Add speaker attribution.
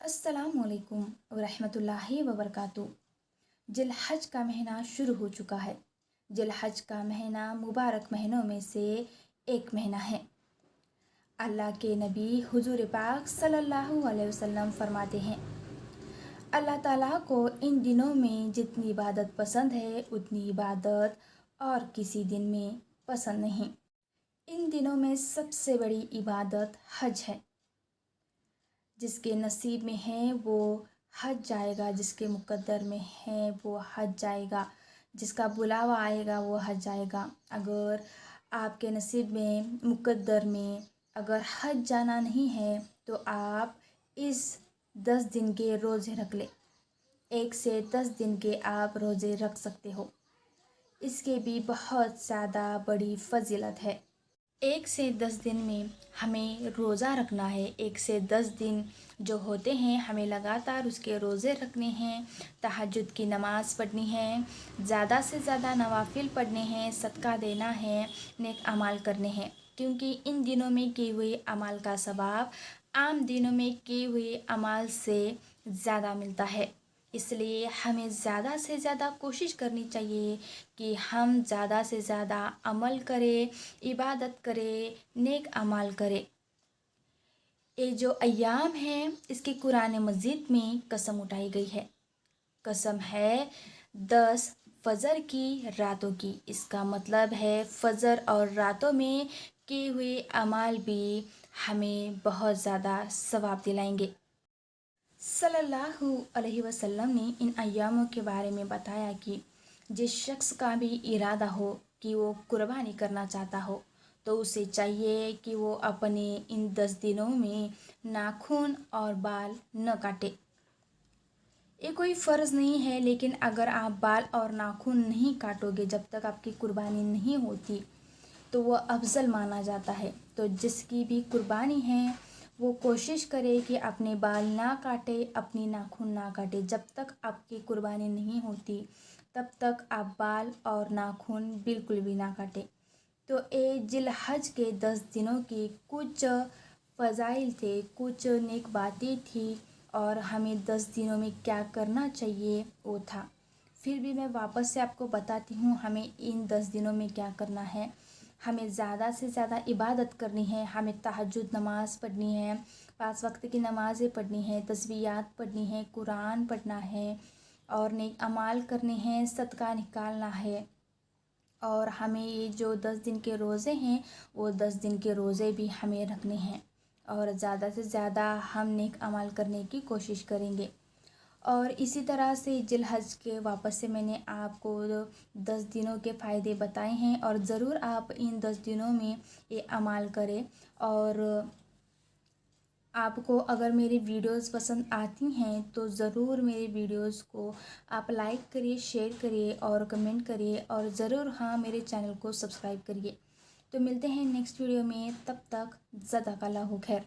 Speaker 1: अस्सलामुअलैकुम वरहमतुल्लाहि वबरकातुह। जिलहज का महीना शुरू हो चुका है। जिलहज का महीना मुबारक महीनों में से एक महीना है। अल्लाह के नबी हुजूर पाक सल्लल्लाहु अलैहि वसल्लम फरमाते हैं, अल्लाह ताला को इन दिनों में जितनी इबादत पसंद है उतनी इबादत और किसी दिन में पसंद नहीं। इन दिनों में सबसे बड़ी इबादत हज है। जिसके नसीब में है वो हज जाएगा, जिसके मुकद्दर में है वो हज जाएगा, जिसका बुलावा आएगा वो हज जाएगा। अगर आपके नसीब में मुकद्दर में अगर हज जाना नहीं है तो आप इस 10 दिन के रोज़े रख ले। 1 से 10 दिन के आप रोज़े रख सकते हो। इसके भी बहुत ज़्यादा बड़ी फजीलत है। 1 से 10 दिन में हमें रोज़ा रखना है। 1 से 10 दिन जो होते हैं हमें लगातार उसके रोज़े रखने हैं, तहज्जुद की नमाज़ पढ़नी है, ज़्यादा से ज़्यादा नवाफिल पढ़ने हैं, सदका देना है, नेक अमाल करने हैं। क्योंकि इन दिनों में किए हुए अमाल का सवाब आम दिनों में किए हुए अमाल से ज़्यादा मिलता है। इसलिए हमें ज़्यादा से ज़्यादा कोशिश करनी चाहिए कि हम ज़्यादा से ज़्यादा अमल करें, इबादत करें, नेक अमाल करें। ये जो अय्याम हैं इसकी कुरान मजीद में कसम उठाई गई है। कसम है 10 फजर की रातों की। इसका मतलब है फजर और रातों में किए हुए अमाल भी हमें बहुत ज़्यादा सवाब दिलाएंगे। सल्लल्लाहु अलैहि वसल्लम ने इन अय्यामों के बारे में बताया कि जिस शख्स का भी इरादा हो कि वो कुर्बानी करना चाहता हो तो उसे चाहिए कि वो अपने इन 10 दिनों में नाखून और बाल न काटे। ये कोई फ़र्ज़ नहीं है, लेकिन अगर आप बाल और नाखून नहीं काटोगे जब तक आपकी कुर्बानी नहीं होती तो वह अफजल माना जाता है। तो जिसकी भी कुर्बानी है वो कोशिश करे कि अपने बाल ना काटे, अपनी नाखून ना काटे। जब तक आपकी कुर्बानी नहीं होती तब तक आप बाल और नाखून बिल्कुल भी ना काटे। तो ये जिलहज के 10 दिनों की कुछ फ़ज़ाइल थे, कुछ नेक बातें थी और हमें 10 दिनों में क्या करना चाहिए वो था। फिर भी मैं वापस से आपको बताती हूँ हमें इन 10 दिनों में क्या करना है। हमें ज़्यादा से ज़्यादा इबादत करनी है, हमें तहज्जुद नमाज़ पढ़नी है, 5 वक्त की नमाज़ें पढ़नी है, तस्बीहात पढ़नी है, कुरान पढ़ना है और नेक अमाल करने हैं, सदका निकालना है। और हमें ये जो 10 दिन के रोज़े हैं वो 10 दिन के रोज़े भी हमें रखने हैं और ज़्यादा से ज़्यादा हम नेक अमल करने की कोशिश करेंगे। और इसी तरह से जिलहज के वापस से मैंने आपको 10 दिनों के फ़ायदे बताए हैं और ज़रूर आप इन 10 दिनों में ये अमाल करें। और आपको अगर मेरी वीडियोस पसंद आती हैं तो ज़रूर मेरी वीडियोस को आप लाइक करिए, शेयर करिए और कमेंट करिए और ज़रूर हाँ मेरे चैनल को सब्सक्राइब करिए। तो मिलते हैं नेक्स्ट वीडियो में, तब तक ज़जाकल्लाहु खैर।